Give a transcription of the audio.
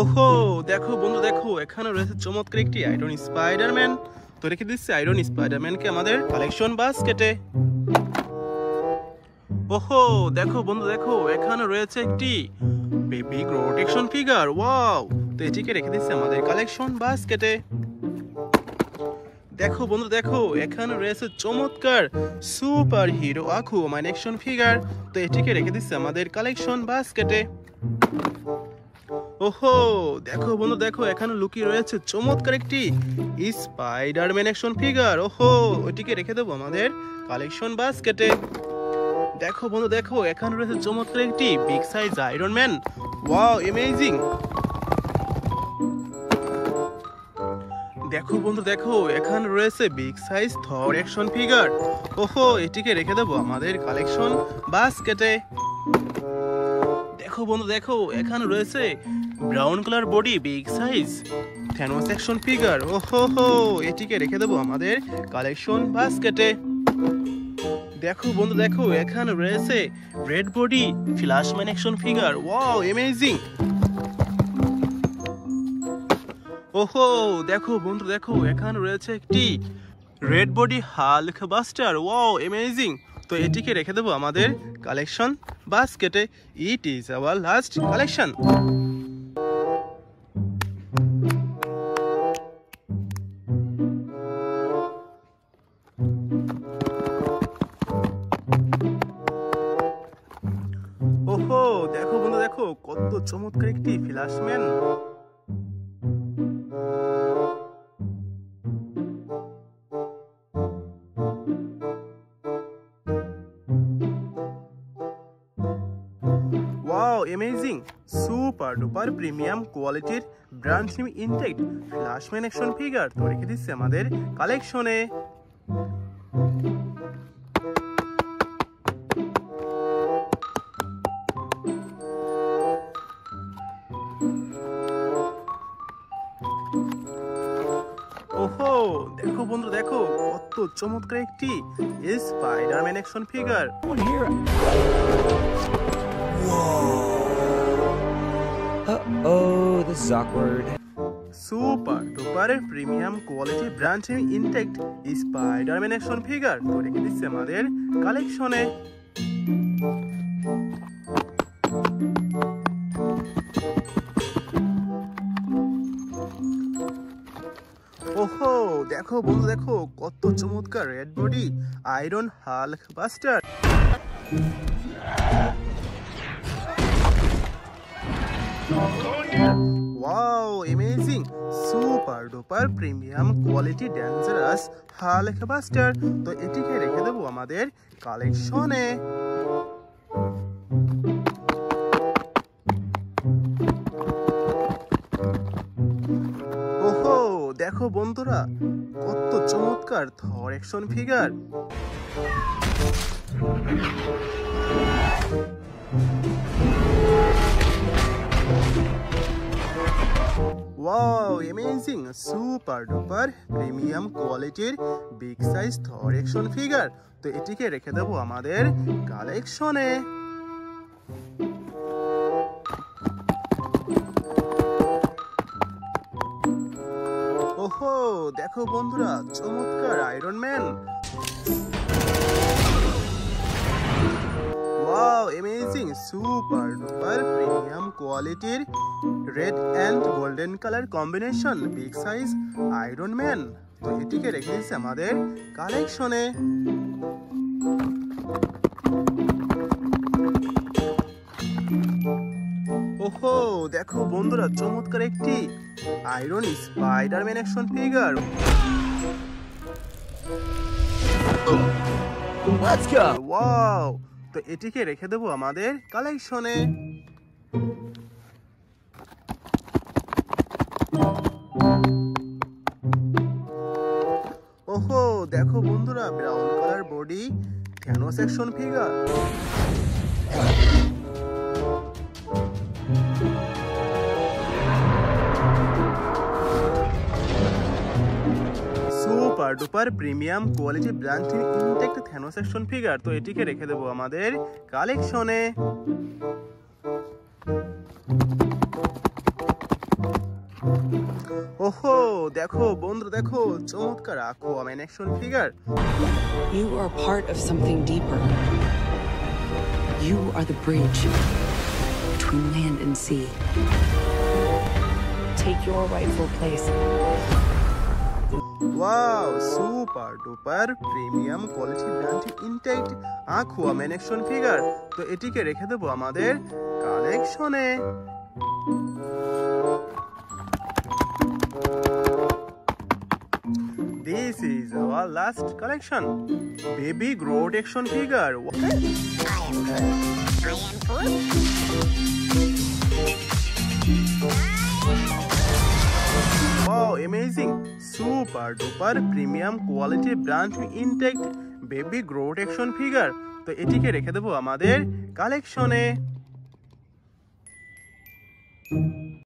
ওহো, দেখো বন্ধু, দেখো এখানে রয়েছে চমৎকার একটি আয়রন স্পাইডারম্যান। তো রেখে দিচ্ছে আয়রন স্পাইডারম্যানকে আমাদের কালেকশন বাস্কেটে। ওহো, দেখো বন্ধু, দেখো এখানে রয়েছে একটি বেবি গ্রোট অ্যাকশন ফিগার। ওয়াও, তো এটিকে রেখে দিচ্ছে আমাদের কালেকশন বাস্কেটে। দেখো বন্ধু, দেখো এখানে রয়েছে চমৎকার সুপার হিরো আকুয়াম্যান অ্যাকশন ফিগার। তো এটিকে রেখে দিচ্ছে আমাদের কালেকশন বাস্কেটে। ওহো, দেখো বন্ধু, দেখো এখানে লুকিয়ে রয়েছে চমৎকার একটি স্পাইডারম্যান অ্যাকশন ফিগার। ওহো, ওইটিকে রেখে দেবো আমাদের কালেকশন বাস্কেটে। দেখো বন্ধু, দেখো এখানে রয়েছে চমৎকার একটি big size Iron Man. Wow, amazing. দেখো বন্ধু, দেখো এখানে রয়েছে big size Thor action figure. ওহো, এটিকে রেখে দেবো আমাদের কালেকশন বাস্কেটে। দেখো বন্ধু, দেখো এখানে রয়েছে brown colour body big size Thanos action figure. ওহো হো, এটিকে রেখে দেবো আমাদের কালেকশন বাস্কেটে। দেখো বন্ধু, দেখো এখানে রয়েছে red body Flashman action figure. Wow, amazing. ওহো, দেখো বন্ধু, দেখো এখানে রয়েছে একটি red body Hulk buster. Wow, amazing. তো এটিকে রেখে দেবো আমাদের কালেকশন বাস্কেটে। It is our last collection. ওহো, দেখো বন্ধু, দেখো কত চমৎকার একটি Flashman. Wow, amazing. Super duper premium কোয়ালিটির brand new intact Flashman action figure. তো রেখে দিচ্ছে আমাদের কালেকশনে। ওহো, দেখো বন্ধু, দেখো কত চমৎকার একটি Spiderman action figure. Uh-oh, this is awkward. Super duper premium quality brand new intact Spiderman action figure. তো রেখে দিচ্ছে আমাদের কালেকশনে। ওহো, দেখো বন্ধু, দেখো কত চমৎকার red body iron Hulk buster. Wow, amazing. Super duper premium quality dangerous Hulk buster. তো এটিকে রেখে দেবো আমাদের কালেকশনে। ওহো, দেখো বন্ধুরা কত চমৎকার Thor action figure. Wow, amazing. Super duper premium কোয়ালিটির big size Thor action figure. তো এটিকে রেখে দেবো আমাদের কালেকশনে। ওহো, দেখো বন্ধুরা চমৎকার Iron Man. Wow, amazing. Super duper premium কোয়ালিটির red and golden colour combination big size Iron Man. তো এটিকে রেখে দিচ্ছে আমাদের কালেকশনে। ওহো, দেখো বন্ধুরা চমৎকার একটি iron Spiderman action figure. Let's go! Wow, তো এটিকে রেখে দেবো আমাদের কালেকশনে। ওহো, দেখো বন্ধুরা brown colour body Thanos action figure. Super duper premium quality brand new intact Thanos action figure. তো এটিকে রেখে দেবো আমাদের কালেকশনে। দেখো বন্ধু, দেখো চমৎকার Aquaman action figure. You are part of something deeper. You are the bridge between land and sea. Take your rightful place. Wow, super duper premium quality brand intact Aquaman action figure. তো এটিকে রেখে দেবো আমাদের কালেকশনে। This is our last collection. Baby Groot action figure. I am Groot. Wow, amazing! Super duper premium quality brand new intact Baby Groot action figure. তো এটিকে রেখে দেবো আমাদের কালেকশনে।